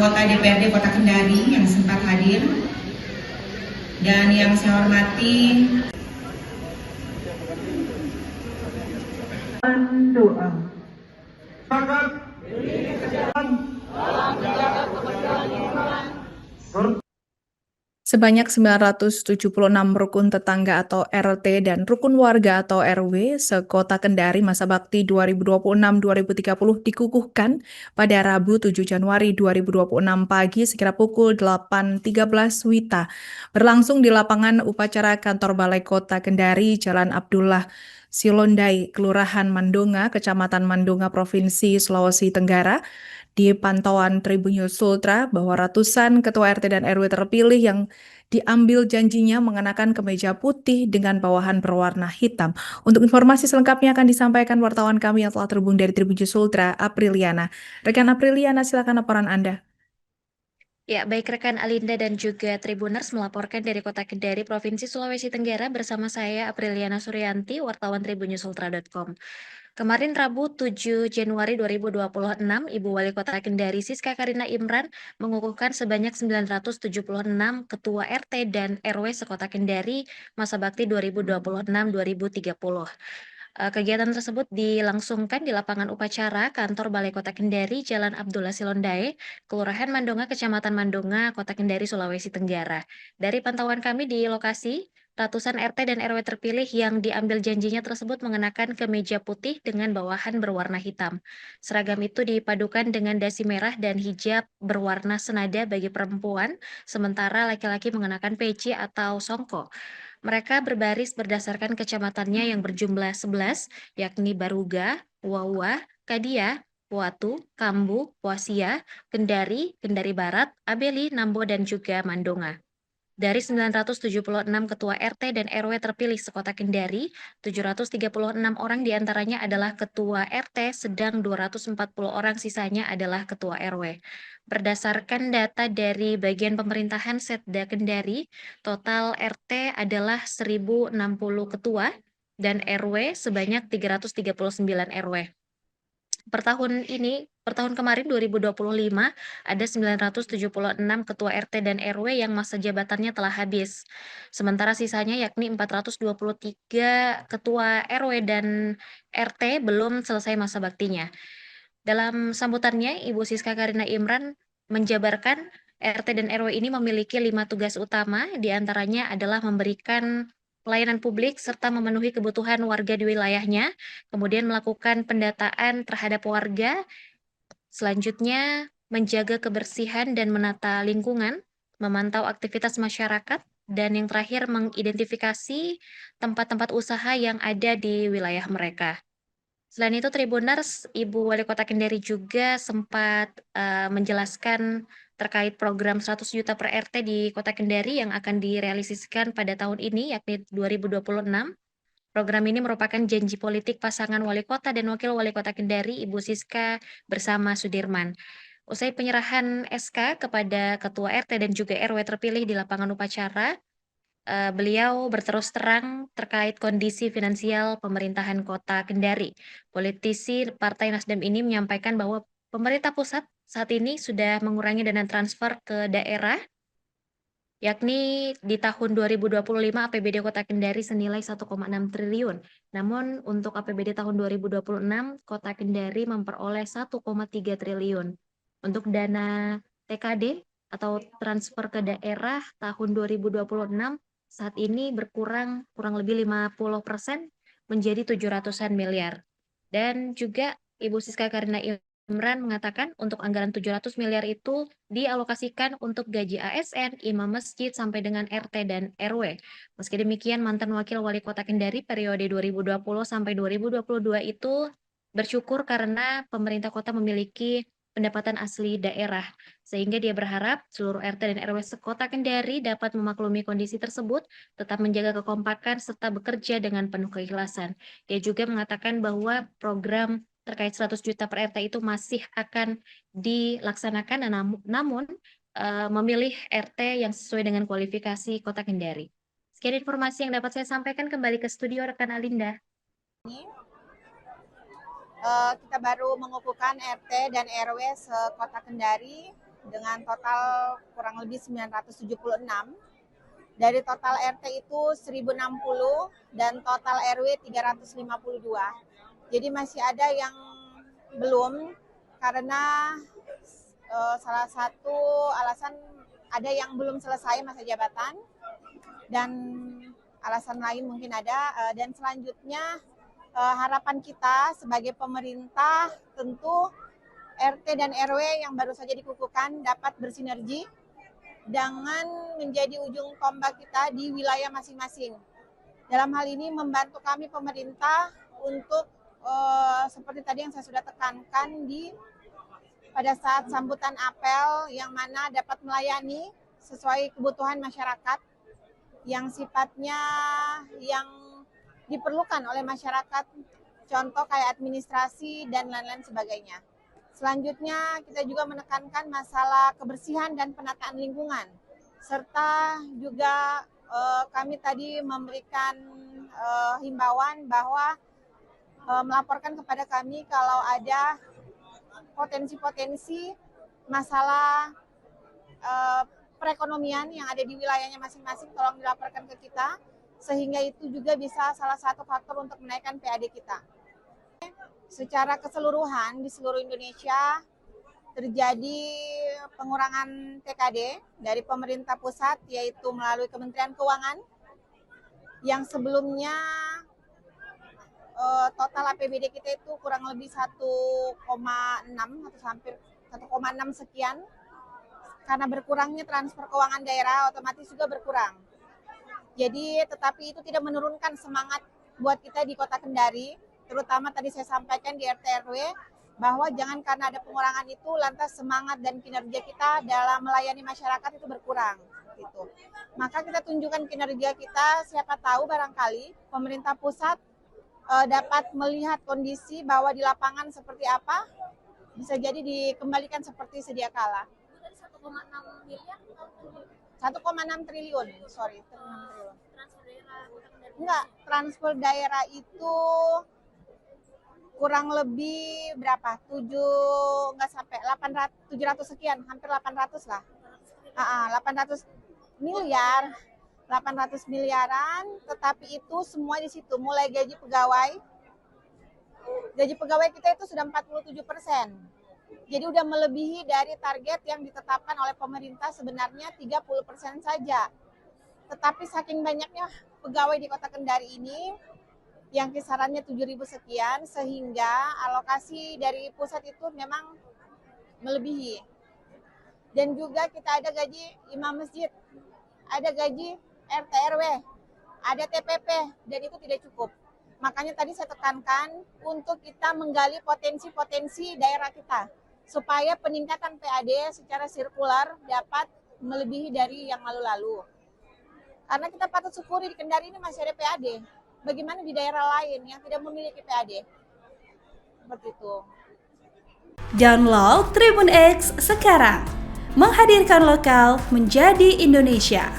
anggota DPRD Kota Kendari yang sempat hadir, dan yang saya hormati doa. Sebanyak 976 rukun tetangga atau RT dan rukun warga atau RW se-Kota Kendari masa bakti 2026-2030 dikukuhkan pada Rabu 7 Januari 2026 pagi sekira pukul 8.13 WITA. Berlangsung di lapangan upacara kantor Balai Kota Kendari, Jalan Abdullah Silondai, Kelurahan Mandonga, Kecamatan Mandonga, Provinsi Sulawesi Tenggara. Di pantauan Tribun News Sultra bahwa ratusan ketua RT dan RW terpilih yang diambil janjinya mengenakan kemeja putih dengan bawahan berwarna hitam. Untuk informasi selengkapnya akan disampaikan wartawan kami yang telah terhubung dari Tribun News Sultra, Apriliana. Rekan Apriliana, silakan laporan Anda. Ya, baik rekan Alinda dan juga Tribuners melaporkan dari Kota Kendari, Provinsi Sulawesi Tenggara bersama saya Apriliana Suryanti, wartawan tribunnewsultra.com. Kemarin Rabu 7 Januari 2026, Ibu Wali Kota Kendari Siska Karina Imran mengukuhkan sebanyak 976 Ketua RT dan RW sekota Kendari masa bakti 2026-2030. Kegiatan tersebut dilangsungkan di lapangan upacara kantor Balai Kota Kendari, Jalan Abdullah Silondai, Kelurahan Mandonga, Kecamatan Mandonga, Kota Kendari, Sulawesi Tenggara. Dari pantauan kami di lokasi, ratusan RT dan RW terpilih yang diambil janjinya tersebut mengenakan kemeja putih dengan bawahan berwarna hitam. Seragam itu dipadukan dengan dasi merah dan hijab berwarna senada bagi perempuan, sementara laki-laki mengenakan peci atau songko. Mereka berbaris berdasarkan kecamatannya yang berjumlah 11, yakni Baruga, Wawa, Kadia, Watu, Kambu, Wasia, Kendari, Kendari Barat, Abeli, Nambo, dan juga Mandonga. Dari 976 ketua RT dan RW terpilih sekota Kendari, 736 orang diantaranya adalah ketua RT, sedang 240 orang sisanya adalah ketua RW. Berdasarkan data dari bagian pemerintahan Setda Kendari, total RT adalah 1060 ketua dan RW sebanyak 339 RW. Per tahun kemarin 2025, ada 976 ketua RT dan RW yang masa jabatannya telah habis. Sementara sisanya yakni 423 ketua RW dan RT belum selesai masa baktinya. Dalam sambutannya, Ibu Siska Karina Imran menjabarkan RT dan RW ini memiliki 5 tugas utama, diantaranya adalah memberikan pelayanan publik serta memenuhi kebutuhan warga di wilayahnya, kemudian melakukan pendataan terhadap warga, selanjutnya menjaga kebersihan dan menata lingkungan, memantau aktivitas masyarakat, dan yang terakhir mengidentifikasi tempat-tempat usaha yang ada di wilayah mereka. Selain itu, Tribuners, Ibu Wali Kota Kendari juga sempat menjelaskan terkait program 100 juta per RT di Kota Kendari yang akan direalisasikan pada tahun ini, yakni 2026. Program ini merupakan janji politik pasangan Wali Kota dan Wakil Wali Kota Kendari, Ibu Siska bersama Sudirman. Usai penyerahan SK kepada Ketua RT dan juga RW terpilih di lapangan upacara, beliau berterus terang terkait kondisi finansial pemerintahan Kota Kendari. Politisi Partai Nasdem ini menyampaikan bahwa pemerintah pusat saat ini sudah mengurangi dana transfer ke daerah, yakni di tahun 2025 APBD Kota Kendari senilai 1,6 triliun. Namun untuk APBD tahun 2026, Kota Kendari memperoleh 1,3 triliun. Untuk dana TKD atau transfer ke daerah tahun 2026 saat ini kurang lebih 50% menjadi 700-an miliar. Dan juga Ibu Siska Karina Imran mengatakan untuk anggaran 700 miliar itu dialokasikan untuk gaji ASN, imam masjid, sampai dengan RT dan RW. Meski demikian, mantan Wakil Wali Kota Kendari periode 2020 sampai 2022 itu bersyukur karena pemerintah kota memiliki pendapatan asli daerah, sehingga dia berharap seluruh RT dan RW sekota Kendari dapat memaklumi kondisi tersebut, tetap menjaga kekompakan, serta bekerja dengan penuh keikhlasan. Dia juga mengatakan bahwa program terkait 100 juta per RT itu masih akan dilaksanakan, namun memilih RT yang sesuai dengan kualifikasi Kota Kendari. Sekian informasi yang dapat saya sampaikan, kembali ke studio rekan Alinda. Kita baru mengukuhkan RT dan RW sekota Kendari dengan total kurang lebih 976. Dari total RT itu 1060 dan total RW 352. Jadi masih ada yang belum karena salah satu alasan ada yang belum selesai masa jabatan dan alasan lain mungkin ada. Dan selanjutnya harapan kita sebagai pemerintah tentu RT dan RW yang baru saja dikukuhkan dapat bersinergi dengan menjadi ujung tombak kita di wilayah masing-masing. Dalam hal ini membantu kami pemerintah untuk seperti tadi yang saya sudah tekankan pada saat sambutan apel yang mana dapat melayani sesuai kebutuhan masyarakat yang sifatnya yang diperlukan oleh masyarakat, contoh kayak administrasi dan lain-lain sebagainya. Selanjutnya kita juga menekankan masalah kebersihan dan penataan lingkungan, serta juga kami tadi memberikan himbauan bahwa melaporkan kepada kami kalau ada potensi-potensi masalah perekonomian yang ada di wilayahnya masing-masing, tolong dilaporkan ke kita, sehingga itu juga bisa salah satu faktor untuk menaikkan PAD kita. Secara keseluruhan di seluruh Indonesia terjadi pengurangan TKD dari pemerintah pusat, yaitu melalui Kementerian Keuangan yang sebelumnya total APBD kita itu kurang lebih 1,6 atau hampir 1,6 sekian. Karena berkurangnya transfer keuangan daerah otomatis juga berkurang. Jadi tetapi itu tidak menurunkan semangat buat kita di Kota Kendari, terutama tadi saya sampaikan di RT RW bahwa jangan karena ada pengurangan itu lantas semangat dan kinerja kita dalam melayani masyarakat itu berkurang gitu. Maka kita tunjukkan kinerja kita, siapa tahu barangkali pemerintah pusat dapat melihat kondisi bahwa di lapangan seperti apa, bisa jadi dikembalikan seperti sedia kala. 1,6 triliun, sorry, 1,6 triliun. Enggak, transfer daerah itu kurang lebih berapa? 700 sekian, hampir 800 lah. 800 miliar, 800 miliaran, tetapi itu semua di situ, mulai gaji pegawai. Gaji pegawai kita itu sudah 47%. Jadi udah melebihi dari target yang ditetapkan oleh pemerintah sebenarnya 30% saja. Tetapi saking banyaknya pegawai di Kota Kendari ini, yang kisarannya 7.000 sekian, sehingga alokasi dari pusat itu memang melebihi. Dan juga kita ada gaji imam masjid, ada gaji RT RW, ada TPP, dan itu tidak cukup. Makanya tadi saya tekankan untuk kita menggali potensi-potensi daerah kita, supaya peningkatan PAD secara sirkular dapat melebihi dari yang lalu-lalu. Karena kita patut syukuri di Kendari ini masih ada PAD. Bagaimana di daerah lain yang tidak memiliki PAD? Seperti itu. Download Tribun X sekarang. Menghadirkan lokal menjadi Indonesia.